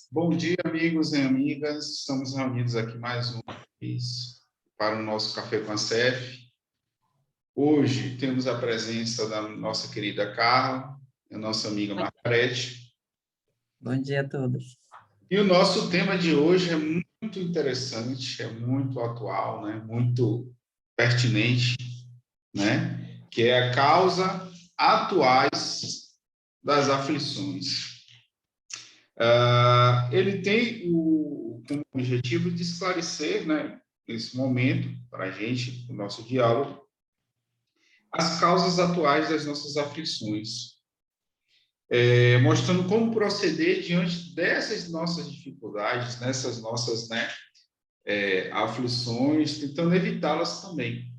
Bom dia, amigos e amigas. Estamos reunidos aqui mais uma vez para o nosso Café com a CEF. Hoje temos a presença da nossa querida Carla, a nossa amiga Margarete. Bom dia a todos. E o nosso tema de hoje é muito interessante, é muito atual, né? Muito pertinente, né? Que é a causa atuais das aflições. Ele tem como objetivo de esclarecer, né, nesse momento, para a gente, o nosso diálogo, as causas atuais das nossas aflições, mostrando como proceder diante dessas nossas dificuldades, nessas nossas, né, aflições, tentando evitá-las também.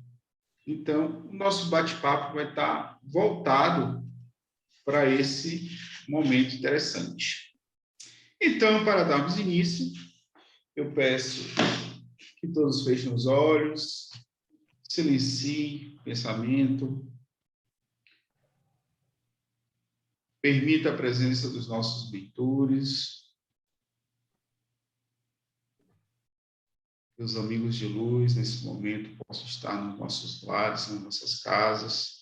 Então, o nosso bate-papo vai estar voltado para esse momento interessante. Então, para darmos início, eu peço que todos fechem os olhos, silenciem o pensamento, permita a presença dos nossos mentores, que os amigos de luz, nesse momento, possam estar nos nossos lares, nas nossas casas,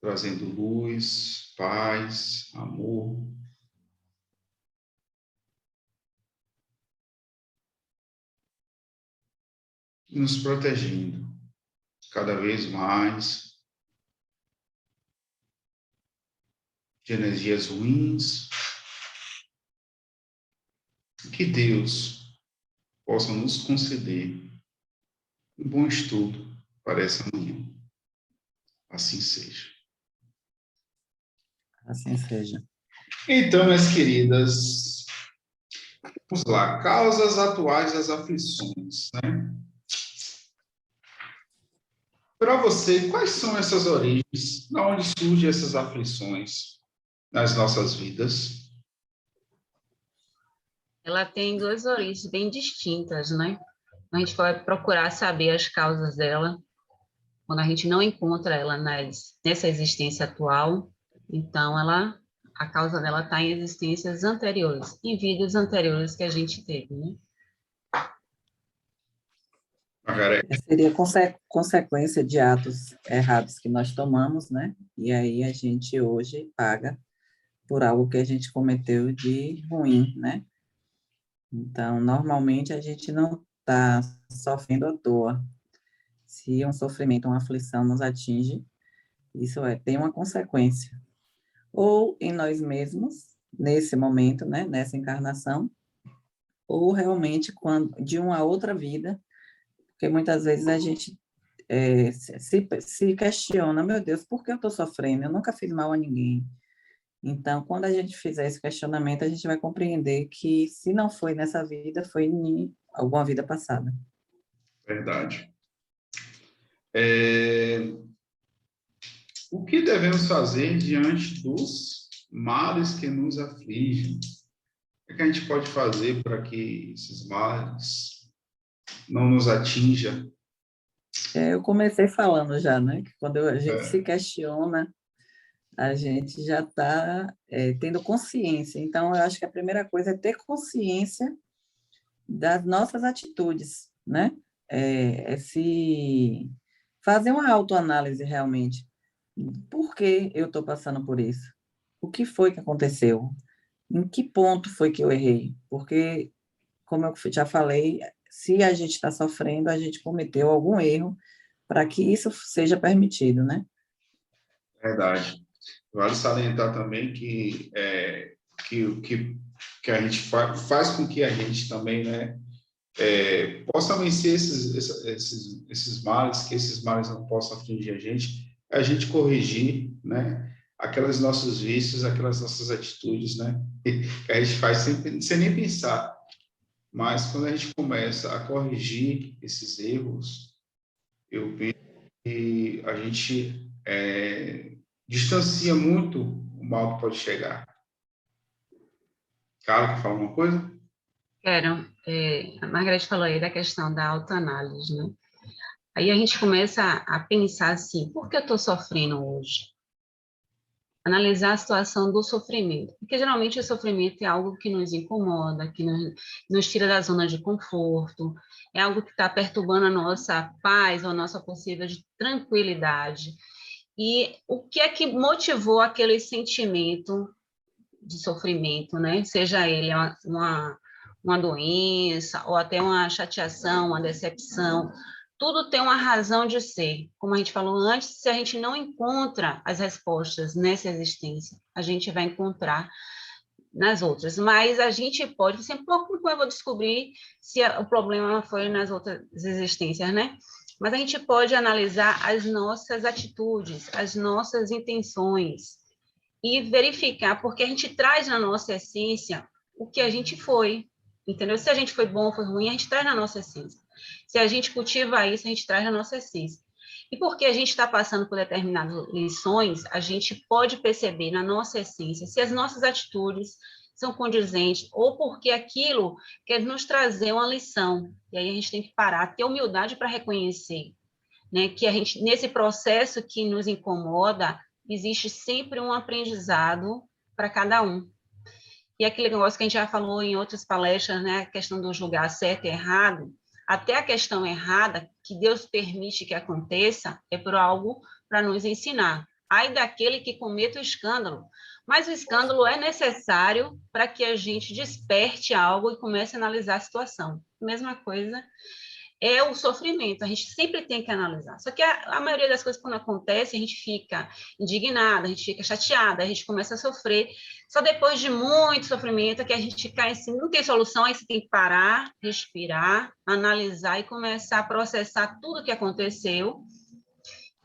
trazendo luz, paz, amor. E nos protegendo cada vez mais de energias ruins. Que Deus possa nos conceder um bom estudo para essa manhã. Assim seja. Assim seja. Então, minhas queridas, vamos lá. Causas atuais das aflições, né? Para você, quais são essas origens? De onde surgem essas aflições nas nossas vidas? Ela tem duas origens bem distintas, né? A gente vai procurar saber as causas dela, quando a gente não encontra ela nessa existência atual, então a causa dela está em existências anteriores, em vidas anteriores que a gente teve, né? Margarete. Seria consequência de atos errados que nós tomamos, né? E aí a gente hoje paga por algo que a gente cometeu de ruim, né? Então, normalmente a gente não está sofrendo à toa. Se um sofrimento, uma aflição nos atinge, isso tem uma consequência. Ou em nós mesmos, nesse momento, né? Nessa encarnação, ou realmente de uma outra vida, porque muitas vezes a gente se questiona, meu Deus, por que eu estou sofrendo? Eu nunca fiz mal a ninguém. Então, quando a gente fizer esse questionamento, a gente vai compreender que se não foi nessa vida, foi em alguma vida passada. Verdade. O que devemos fazer diante dos males que nos afligem? O que a gente pode fazer para que esses males não nos atinjam? Eu comecei falando já, né? Que quando a gente se questiona, a gente já está tendo consciência. Então, eu acho que a primeira coisa é ter consciência das nossas atitudes, né? Se fazer uma autoanálise realmente. Por que eu estou passando por isso? O que foi que aconteceu? Em que ponto foi que eu errei? Porque, como eu já falei, se a gente está sofrendo, a gente cometeu algum erro para que isso seja permitido, né? Verdade. Vale salientar também que que a gente faz com que a gente também, né, possa vencer esses males, que esses males não possam atingir a gente corrigir, né, aqueles nossos vícios, aquelas nossas atitudes, né, que a gente faz sem nem pensar. Mas quando a gente começa a corrigir esses erros, eu vejo que a gente distancia muito o mal que pode chegar. Carla, quer falar uma coisa? Quero. A Margarete falou aí da questão da autoanálise, né? Aí a gente começa a pensar assim, por que eu estou sofrendo hoje? analisar a situação do sofrimento, porque geralmente o sofrimento é algo que nos incomoda, que nos tira da zona de conforto, é algo que está perturbando a nossa paz ou a nossa possível de tranquilidade. E o que é que motivou aquele sentimento de sofrimento, né? Seja ele uma doença, ou até uma chateação, uma decepção, tudo tem uma razão de ser. Como a gente falou antes, se a gente não encontra as respostas nessa existência, a gente vai encontrar nas outras. Mas a gente pode, sempre pouco eu vou descobrir se o problema foi nas outras existências, né? Mas a gente pode analisar as nossas atitudes, as nossas intenções, e verificar, porque a gente traz na nossa essência o que a gente foi, entendeu? Se a gente foi bom ou foi ruim, a gente traz na nossa essência. Se a gente cultiva isso, a gente traz na nossa essência. E porque a gente está passando por determinadas lições, a gente pode perceber na nossa essência se as nossas atitudes são condizentes ou porque aquilo quer nos trazer uma lição. E aí a gente tem que parar, ter humildade para reconhecer, né, que a gente, nesse processo que nos incomoda, existe sempre um aprendizado para cada um. E aquele negócio que a gente já falou em outras palestras, né, a questão do julgar certo e errado, até a questão errada, que Deus permite que aconteça, é por algo para nos ensinar. Ai daquele que cometa o escândalo, mas o escândalo é necessário para que a gente desperte algo e comece a analisar a situação. Mesma coisa é o sofrimento, a gente sempre tem que analisar. Só que a maioria das coisas, quando acontece, a gente fica indignada, a gente fica chateada, a gente começa a sofrer. Só depois de muito sofrimento que a gente cai assim, não tem solução, aí você tem que parar, respirar, analisar e começar a processar tudo o que aconteceu.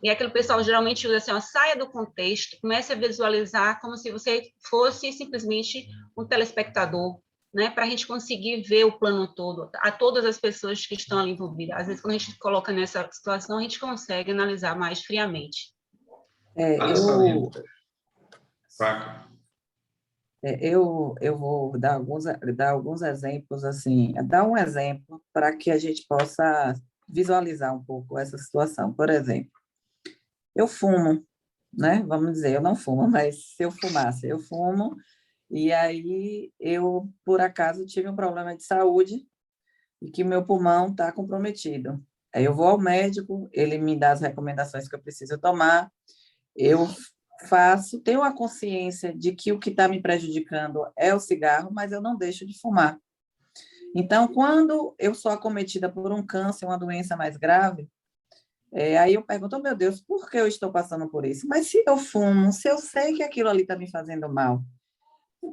E aquele pessoal geralmente usa assim, ó, saia do contexto, comece a visualizar como se você fosse simplesmente um telespectador, né, para a gente conseguir ver o plano todo, a todas as pessoas que estão ali envolvidas. Às vezes, quando a gente coloca nessa situação, a gente consegue analisar mais friamente. Vale Eu, salientar, Paca. eu vou dar alguns exemplos, assim, dar um exemplo para que a gente possa visualizar um pouco essa situação. Por exemplo, eu fumo, né? Vamos dizer, eu não fumo, mas se eu fumasse, eu fumo, e aí eu, por acaso, tive um problema de saúde e que meu pulmão está comprometido. Aí eu vou ao médico, ele me dá as recomendações que eu preciso tomar, eu tenho a consciência de que o que está me prejudicando é o cigarro, mas eu não deixo de fumar. Então, quando eu sou acometida por um câncer, uma doença mais grave, aí eu pergunto, oh, meu Deus, por que eu estou passando por isso? Mas se eu fumo, se eu sei que aquilo ali está me fazendo mal,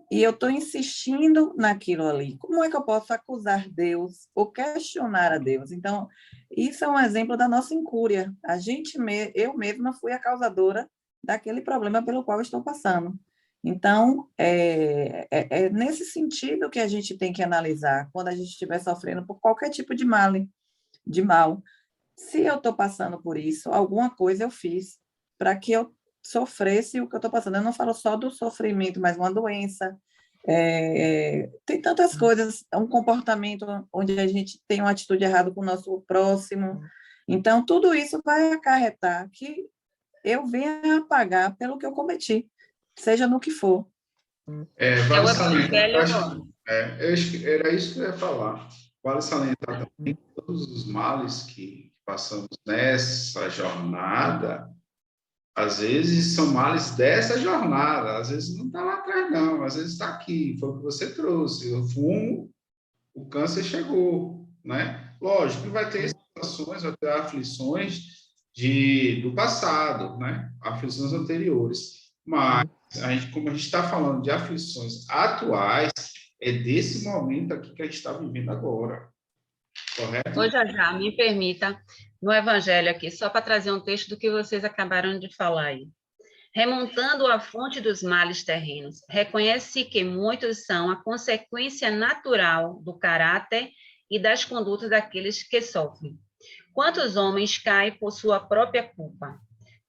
e eu estou insistindo naquilo ali, como é que eu posso acusar Deus ou questionar a Deus? Então, isso é um exemplo da nossa incúria. Eu mesma fui a causadora daquele problema pelo qual estou passando. Então, é nesse sentido que a gente tem que analisar quando a gente estiver sofrendo por qualquer tipo de mal. Se eu estou passando por isso, alguma coisa eu fiz para que eu sofresse o que eu estou passando. Eu não falo só do sofrimento, mas uma doença. Tem tantas coisas, um comportamento onde a gente tem uma atitude errada com o nosso próximo. Então, tudo isso vai acarretar que eu venha a pagar pelo que eu cometi, seja no que for. É o Vale salientar, evangelho. eu acho que era isso que eu ia falar. Vale salientar também que todos os males que passamos nessa jornada, às vezes são males dessa jornada, às vezes não está lá atrás, não, às vezes está aqui, foi o que você trouxe. O fumo, o câncer chegou, né? Lógico que vai ter situações, vai ter aflições do passado, né? Aflições anteriores. Mas, como a gente está falando de aflições atuais, é desse momento aqui que a gente está vivendo agora, correto? Ô, já, me permita, no evangelho aqui, só para trazer um texto do que vocês acabaram de falar aí. Remontando à fonte dos males terrenos, reconhece que muitos são a consequência natural do caráter e das condutas daqueles que sofrem. Quantos homens caem por sua própria culpa?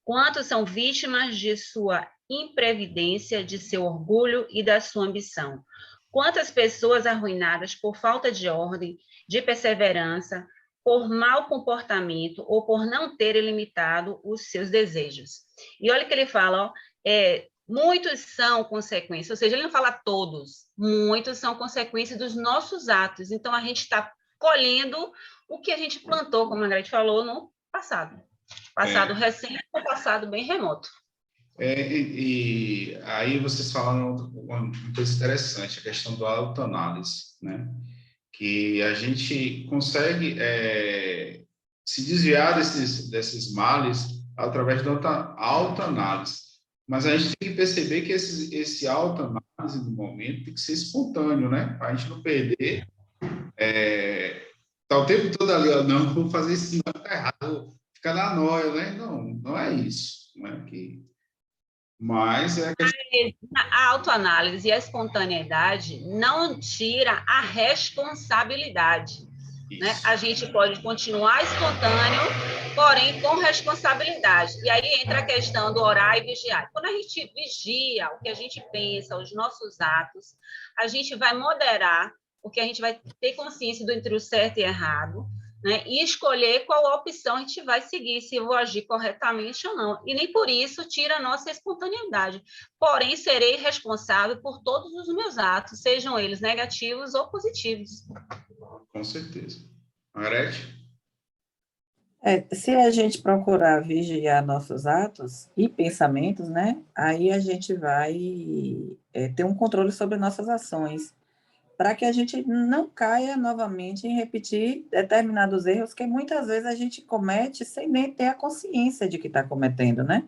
Quantos são vítimas de sua imprevidência, de seu orgulho e da sua ambição? Quantas pessoas arruinadas por falta de ordem, de perseverança, por mau comportamento ou por não terem limitado os seus desejos? E olha que ele fala, ó, muitos são consequências, ou seja, ele não fala todos, muitos são consequências dos nossos atos. Então, a gente está colhendo o que a gente plantou, como a Margarete falou, no passado. Passado recente ou passado bem remoto. E aí vocês falaram uma coisa interessante, a questão da autoanálise, né? Que a gente consegue se desviar desses males através da autoanálise. Mas a gente tem que perceber que esse autoanálise do momento tem que ser espontâneo, né? Para a gente não perder. Tá o tempo todo ali, ó, não, vou fazer isso, não, tá errado, fica na noia, né? Não, não é isso. Não é que... Mas a autoanálise e a espontaneidade não tira a responsabilidade. Né? A gente pode continuar espontâneo, porém com responsabilidade. E aí entra a questão do orar e vigiar. Quando a gente vigia o que a gente pensa, os nossos atos, a gente vai moderar, porque a gente vai ter consciência do entre o certo e errado, né? E escolher qual opção a gente vai seguir, se eu vou agir corretamente ou não. E nem por isso tira a nossa espontaneidade. Porém, serei responsável por todos os meus atos, sejam eles negativos ou positivos. Com certeza. Margarete? Se a gente procurar vigiar nossos atos e pensamentos, né, aí a gente vai ter um controle sobre nossas ações, para que a gente não caia novamente em repetir determinados erros que muitas vezes a gente comete sem nem ter a consciência de que está cometendo, né?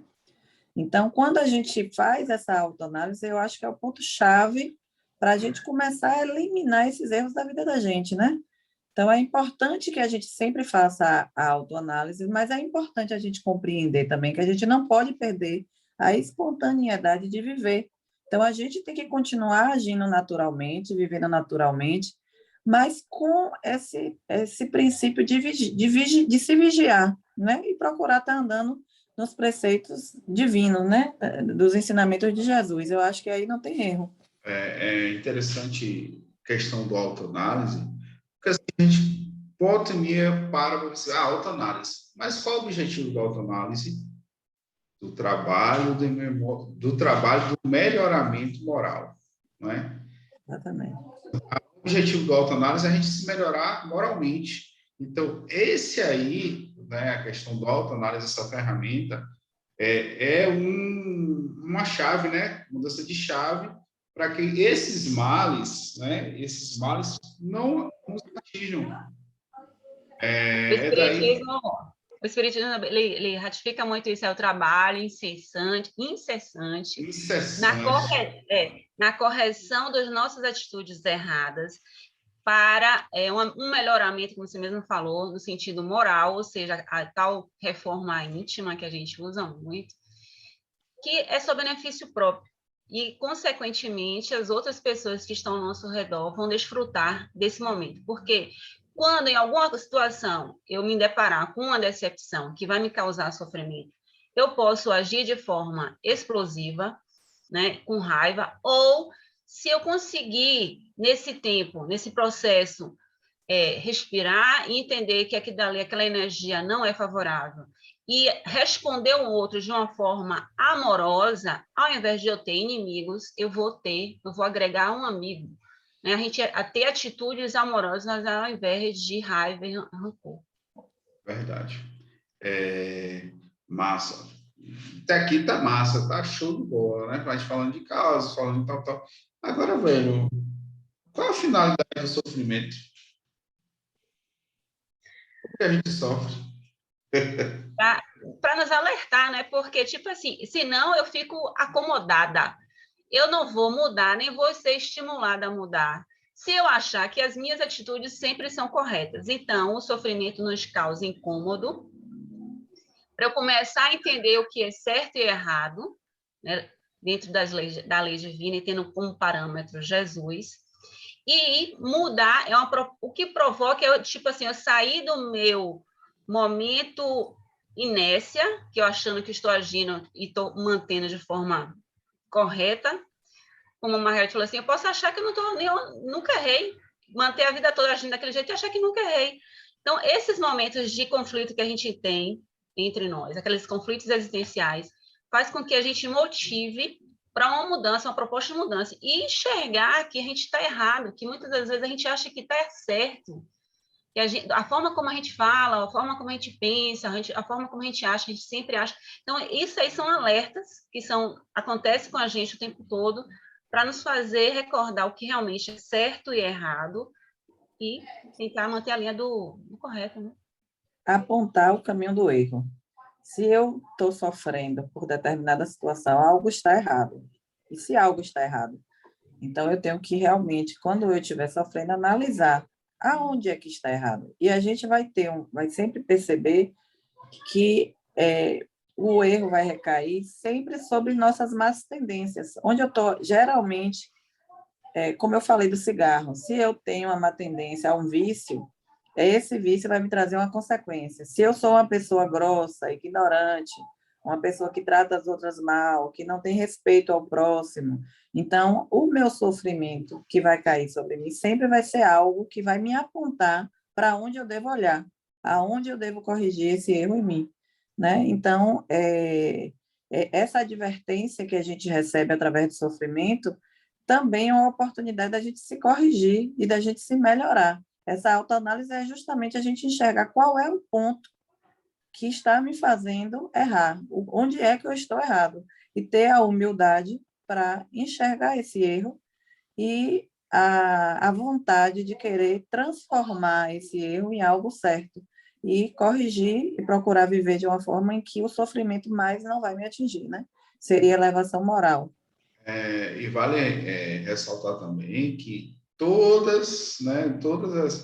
Então, quando a gente faz essa autoanálise, eu acho que é o ponto-chave para a gente começar a eliminar esses erros da vida da gente, né? Então, é importante que a gente sempre faça a autoanálise, mas é importante a gente compreender também que a gente não pode perder a espontaneidade de viver. Então, a gente tem que continuar agindo naturalmente, vivendo naturalmente, mas com esse princípio de se vigiar, né? E procurar estar andando nos preceitos divinos, né? Dos ensinamentos de Jesus. Eu acho que aí não tem erro. É interessante a questão do autoanálise, porque assim, a gente volta e meia para você, autoanálise. Mas qual o objetivo da autoanálise? Do trabalho do melhoramento moral, não é? Exatamente. O objetivo do autoanálise é a gente se melhorar moralmente. Então, esse aí, né, a questão do autoanálise, essa ferramenta, uma chave, né? Mudança de chave para que esses males, né? Esses males não nos atinjam. O Espiritismo ele ratifica muito isso, é o trabalho incessante na correção das nossas atitudes erradas para um melhoramento, como você mesmo falou, no sentido moral, ou seja, a tal reforma íntima que a gente usa muito, que é só benefício próprio. E, consequentemente, as outras pessoas que estão ao nosso redor vão desfrutar desse momento. Porque quando, em alguma situação, eu me deparar com uma decepção que vai me causar sofrimento, eu posso agir de forma explosiva, né, com raiva, ou se eu conseguir, nesse tempo, nesse processo, respirar e entender que aquela energia não é favorável, e responder o outro de uma forma amorosa, ao invés de eu ter inimigos, eu vou agregar um amigo. Né? A gente ter atitudes amorosas ao invés de raiva e rancor. Verdade. Massa. Até aqui tá massa, tá show de bola, né? A gente falando de causas, falando de tal. Agora, velho, qual a finalidade do sofrimento? Por que a gente sofre? Para nos alertar, né? Porque, tipo assim, senão eu fico acomodada. Eu não vou mudar, nem vou ser estimulada a mudar. Se eu achar que as minhas atitudes sempre são corretas. Então, o sofrimento nos causa incômodo. Para eu começar a entender o que é certo e errado, né? Dentro da lei divina e tendo como parâmetro Jesus. E mudar, o que provoca é, tipo assim, eu sair do meu momento inércia, que eu achando que estou agindo e estou mantendo de forma correta, como a Margarete falou assim, eu posso achar que eu nunca errei, manter a vida toda agindo daquele jeito e achar que nunca errei. Então, esses momentos de conflito que a gente tem entre nós, aqueles conflitos existenciais, faz com que a gente motive para uma mudança, uma proposta de mudança, e enxergar que a gente está errado, que muitas das vezes a gente acha que está certo, que a forma como a gente fala, a forma como a gente pensa, a forma como a gente acha, a gente sempre acha. Então, isso aí são alertas que acontecem com a gente o tempo todo, para nos fazer recordar o que realmente é certo e errado, e tentar manter a linha do correto, né? Apontar o caminho do erro. Se eu estou sofrendo por determinada situação, algo está errado. E se algo está errado? Então, eu tenho que realmente, quando eu estiver sofrendo, analisar aonde é que está errado. E a gente vai sempre perceber que o erro vai recair sempre sobre nossas más tendências. Onde eu estou, geralmente, como eu falei do cigarro, se eu tenho uma má tendência a um vício, esse vício vai me trazer uma consequência. Se eu sou uma pessoa grossa, ignorante, uma pessoa que trata as outras mal, que não tem respeito ao próximo, então o meu sofrimento que vai cair sobre mim sempre vai ser algo que vai me apontar para onde eu devo olhar, aonde eu devo corrigir esse erro em mim, né? Então, essa advertência que a gente recebe através do sofrimento também é uma oportunidade da gente se corrigir e da gente se melhorar. Essa autoanálise é justamente a gente enxergar qual é o ponto que está me fazendo errar, onde é que eu estou errado, e ter a humildade para enxergar esse erro e a vontade de querer transformar esse erro em algo certo e corrigir e procurar viver de uma forma em que o sofrimento mais não vai me atingir, né? Seria elevação moral. E vale ressaltar também que todas, né,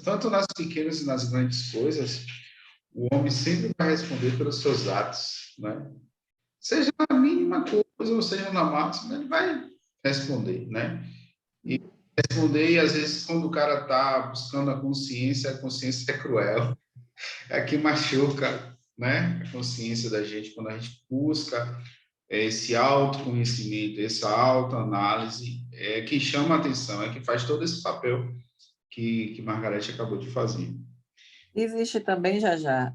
tanto nas pequenas e nas grandes coisas, o homem sempre vai responder pelos seus atos, né? Seja na mínima coisa ou seja na máxima, ele vai responder, né? E responder, e às vezes, quando o cara está buscando a consciência é cruel, é a que machuca, né? A consciência da gente, quando a gente busca esse autoconhecimento, essa autoanálise, é que chama a atenção, é que faz todo esse papel que Margarete acabou de fazer. Existe também, já,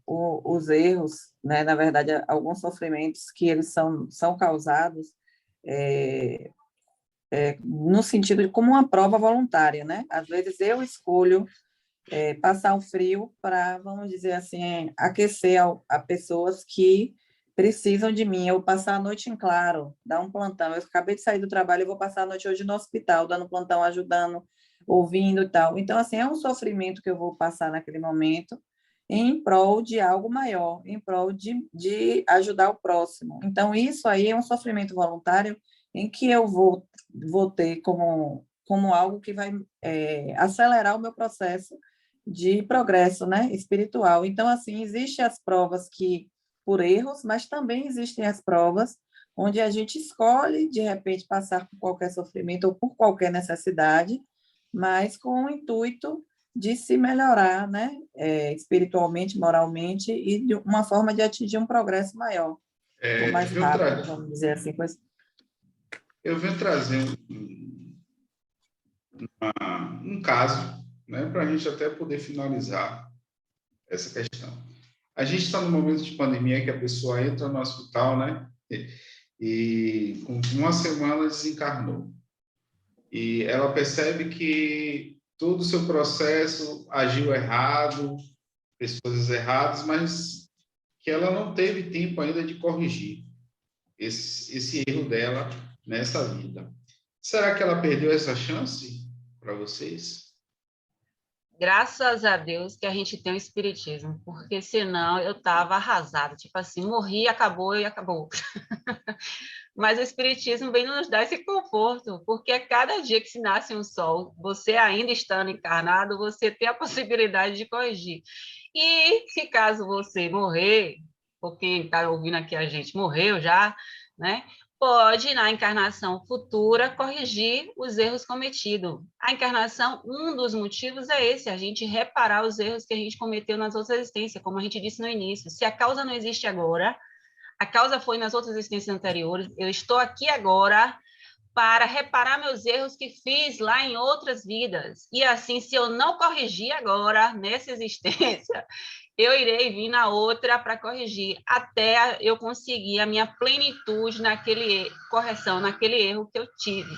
os erros, né? Na verdade, alguns sofrimentos que eles são causados no sentido de como uma prova voluntária, né? Às vezes eu escolho passar o frio para, vamos dizer assim, aquecer a pessoas que precisam de mim. Eu passar a noite em claro, dar um plantão. Eu acabei de sair do trabalho, eu vou passar a noite hoje no hospital, dando plantão, ajudando, ouvindo e tal. Então, assim, é um sofrimento que eu vou passar naquele momento em prol de algo maior, em prol de ajudar o próximo. Então, isso aí é um sofrimento voluntário em que eu vou ter como algo que vai acelerar o meu processo de progresso, né, espiritual. Então, assim, existem as provas que por erros, mas também existem as provas onde a gente escolhe, de repente, passar por qualquer sofrimento ou por qualquer necessidade, mas com o intuito de se melhorar, né, espiritualmente, moralmente, e de uma forma de atingir um progresso maior, ou mais rápido, vamos dizer assim. Eu venho trazer um caso, né, para a gente até poder finalizar essa questão. A gente está num momento de pandemia que a pessoa entra no hospital, né, e com uma semana desencarnou. E ela percebe que todo o seu processo agiu errado, fez coisas erradas, mas que ela não teve tempo ainda de corrigir esse erro dela nessa vida. Será que ela perdeu essa chance para vocês? Graças a Deus que a gente tem o espiritismo, porque senão eu estava arrasada, tipo assim, morri, acabou e acabou. Mas o espiritismo vem nos dar esse conforto, porque a cada dia que se nasce um sol, você ainda estando encarnado, você tem a possibilidade de corrigir. E se caso você morrer, ou quem está ouvindo aqui a gente morreu já, né? Pode, na encarnação futura, corrigir os erros cometidos. A encarnação, um dos motivos é esse, a gente reparar os erros que a gente cometeu nas outras existências, como a gente disse no início. Se a causa não existe agora, a causa foi nas outras existências anteriores, eu estou aqui agora para reparar meus erros que fiz lá em outras vidas. E assim, se eu não corrigir agora, nessa existência, eu irei vir na outra para corrigir, até eu conseguir a minha plenitude naquele correção, naquele erro que eu tive.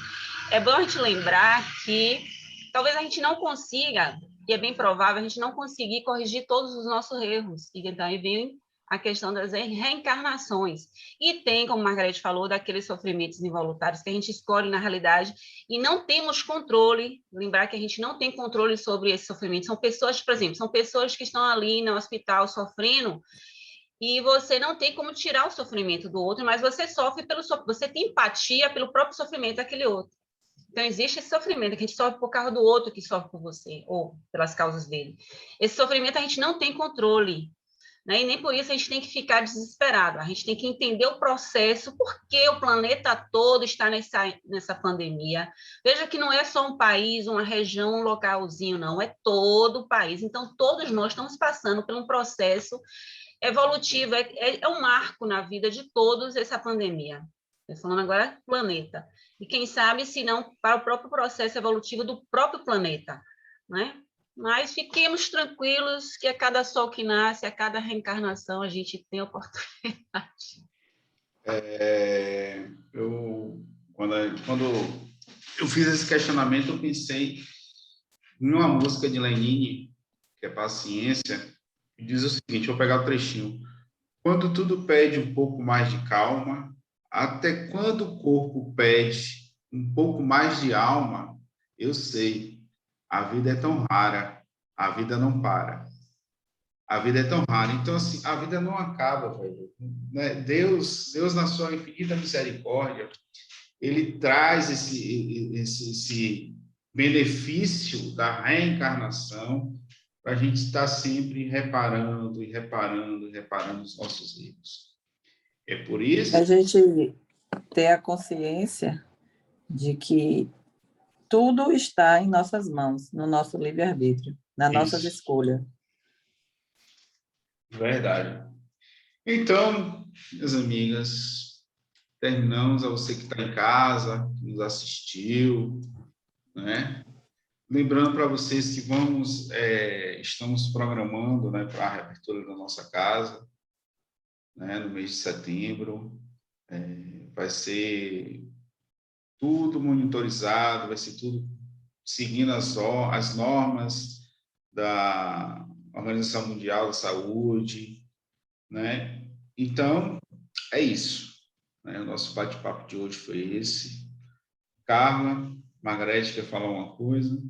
É bom a gente lembrar que talvez a gente não consiga, e é bem provável, a gente não conseguir corrigir todos os nossos erros. E daí vem a questão das reencarnações. E tem, como Margarete falou, daqueles sofrimentos involuntários que a gente escolhe na realidade e não temos controle. Lembrar que a gente não tem controle sobre esse sofrimento. São pessoas, por exemplo, são pessoas que estão ali no hospital sofrendo e você não tem como tirar o sofrimento do outro, mas você sofre você tem empatia pelo próprio sofrimento daquele outro. Então, existe esse sofrimento que a gente sofre por causa do outro que sofre por você, ou pelas causas dele. Esse sofrimento a gente não tem controle, né? E nem por isso a gente tem que ficar desesperado. A gente tem que entender o processo, porque o planeta todo está nessa pandemia. Veja que não é só um país, uma região, um localzinho, não. É todo o país. Então, todos nós estamos passando por um processo evolutivo. É um marco na vida de todos essa pandemia. Estou falando agora do planeta. E quem sabe, se não, para o próprio processo evolutivo do próprio planeta, né? Mas fiquemos tranquilos que a cada sol que nasce, a cada reencarnação, a gente tem oportunidade. Quando eu fiz esse questionamento, eu pensei em uma música de Lenine, que é Paciência, que diz o seguinte, vou pegar o trechinho. Quando tudo pede um pouco mais de calma, até quando o corpo pede um pouco mais de alma, eu sei, a vida é tão rara, a vida não para. A vida é tão rara. Então, assim, a vida não acaba, velho. Né? Deus, na sua infinita misericórdia, ele traz esse benefício da reencarnação para a gente estar sempre reparando e reparando e reparando os nossos erros. É por isso. A gente ter a consciência de que tudo está em nossas mãos, no nosso livre-arbítrio, nas nossas Isso, escolhas. verdade. Então, minhas amigas, terminamos. A você que está em casa, que nos assistiu, né? Lembrando para vocês que estamos programando, né, para a reabertura da nossa casa, né, no mês de setembro. Vai ser tudo monitorizado, vai ser tudo seguindo as normas da Organização Mundial da Saúde, né? Então, é isso, né? O nosso bate-papo de hoje foi esse. Carla, Margarete, quer falar uma coisa?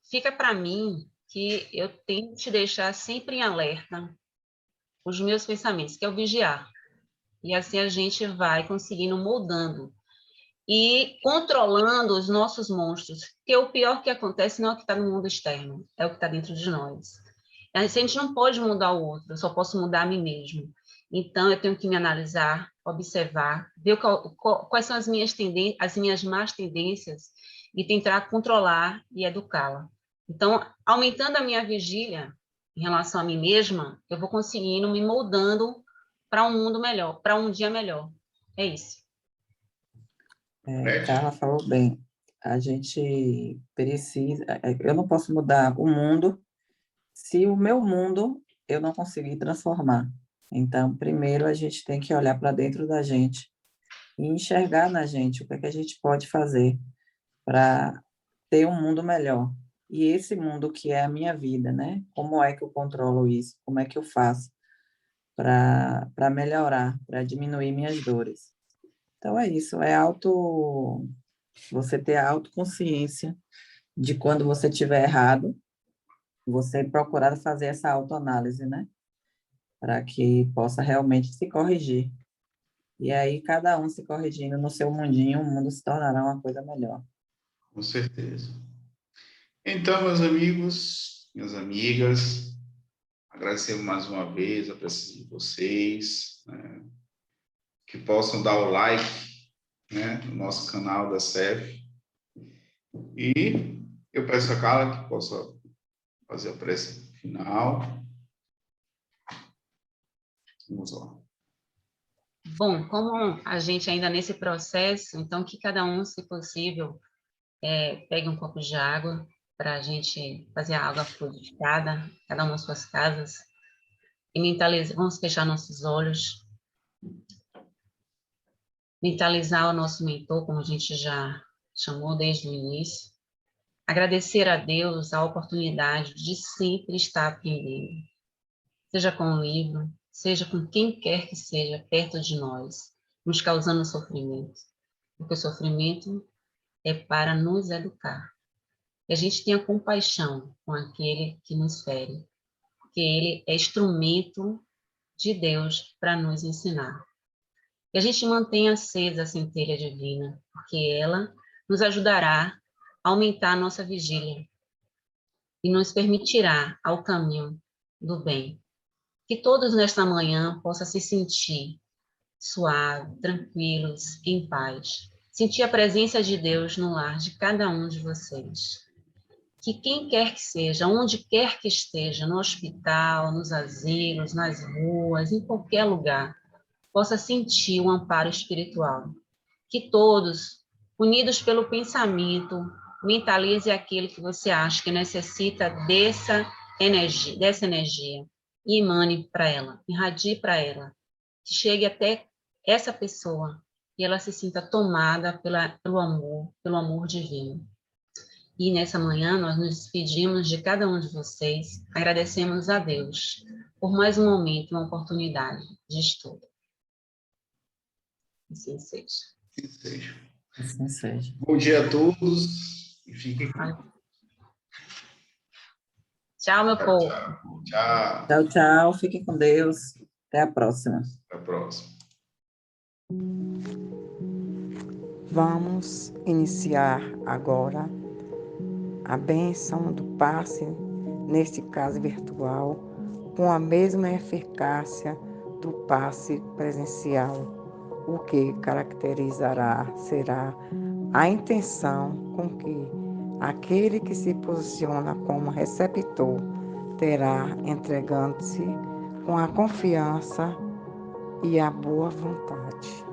Fica para mim que eu tenho que te deixar sempre em alerta os meus pensamentos, que é o vigiar. E assim a gente vai conseguindo moldando e controlando os nossos monstros, porque o pior que acontece não é o que está no mundo externo, é o que está dentro de nós. A gente não pode mudar o outro, eu só posso mudar a mim mesmo. Então, eu tenho que me analisar, observar, ver quais são as minhas más tendências e tentar controlar e educá-la. Então, aumentando a minha vigília em relação a mim mesma, eu vou conseguindo me moldando para um mundo melhor, para um dia melhor. É isso. Carla falou bem. A gente precisa. Eu não posso mudar o mundo se o meu mundo eu não conseguir transformar. Então, primeiro a gente tem que olhar para dentro da gente e enxergar na gente o que é que a gente pode fazer para ter um mundo melhor. E esse mundo que é a minha vida, né? Como é que eu controlo isso? Como é que eu faço para melhorar, para diminuir minhas dores? Então é isso, você ter a autoconsciência de quando você estiver errado, você procurar fazer essa autoanálise, né? Para que possa realmente se corrigir. E aí, cada um se corrigindo no seu mundinho, o mundo se tornará uma coisa melhor. Com certeza. Então, meus amigos, minhas amigas, agradecemos mais uma vez a presença de vocês, né? Que possam dar o like, né, no nosso canal da CEF. E eu peço a Carla que possa fazer a prece final. Vamos lá. Bom, como a gente ainda nesse processo, então que cada um, se possível, pegue um copo de água para a gente fazer a água fluidificada, cada uma em suas casas, e vamos fechar nossos olhos, mentalizar o nosso mentor, como a gente já chamou desde o início, agradecer a Deus a oportunidade de sempre estar aprendendo, seja com um livro, seja com quem quer que seja perto de nós, nos causando sofrimento, porque o sofrimento é para nos educar. Que a gente tenha compaixão com aquele que nos fere, porque ele é instrumento de Deus para nos ensinar. Que a gente mantenha acesa a centelha divina, porque ela nos ajudará a aumentar a nossa vigília e nos permitirá ao caminho do bem. Que todos nesta manhã possam se sentir suaves, tranquilos, em paz. Sentir a presença de Deus no lar de cada um de vocês. Que quem quer que seja, onde quer que esteja, no hospital, nos asilos, nas ruas, em qualquer lugar, possa sentir um amparo espiritual. Que todos, unidos pelo pensamento, mentalize aquele que você acha que necessita dessa energia e emane para ela, irradie para ela, que chegue até essa pessoa e ela se sinta tomada pelo amor divino. E nessa manhã nós nos despedimos de cada um de vocês, agradecemos a Deus por mais um momento, uma oportunidade de estudo. Assim seja. Que seja. Assim seja. Bom dia a todos e fiquem com Deus. Tchau, meu Tchau, povo. tchau. Tchau. Tchau, tchau. Fiquem com Deus. Até a próxima. Até a próxima. Vamos iniciar agora a bênção do passe, neste caso virtual, com a mesma eficácia do passe presencial. O que caracterizará será a intenção com que aquele que se posiciona como receptor terá, entregando-se com a confiança e a boa vontade.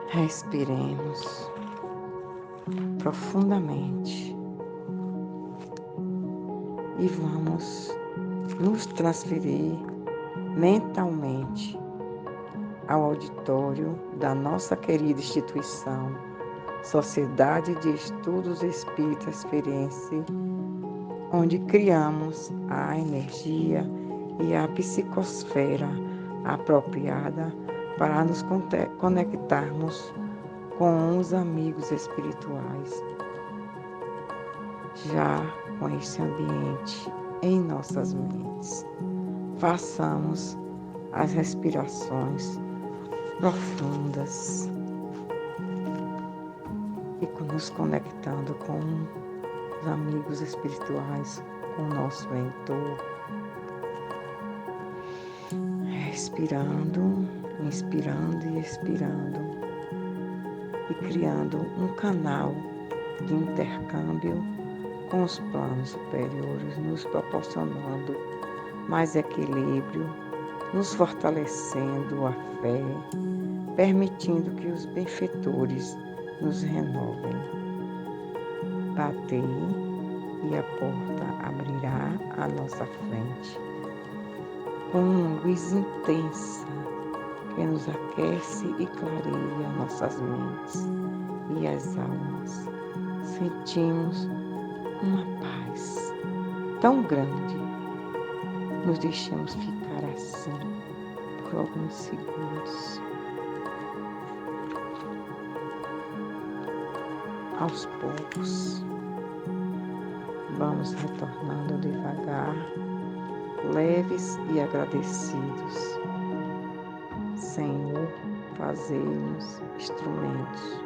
Respiremos profundamente e vamos nos transferir mentalmente ao auditório da nossa querida instituição, Sociedade de Estudos Espíritas Feirense, onde criamos a energia e a psicosfera apropriada para nos conectarmos com os amigos espirituais. Já com esse ambiente em nossas mentes, façamos as respirações profundas e nos conectando com os amigos espirituais, com o nosso mentor. Respirando, inspirando e expirando, e criando um canal de intercâmbio com os planos superiores, nos proporcionando mais equilíbrio, nos fortalecendo a fé, permitindo que os benfeitores nos renovem. Batei e a porta abrirá à nossa frente, com uma luz intensa que nos aquece e clareia nossas mentes e as almas. Sentimos uma paz tão grande. Nos deixamos ficar assim por alguns segundos. Aos poucos, vamos retornando devagar, leves e agradecidos. Senhor, fazei-nos instrumentos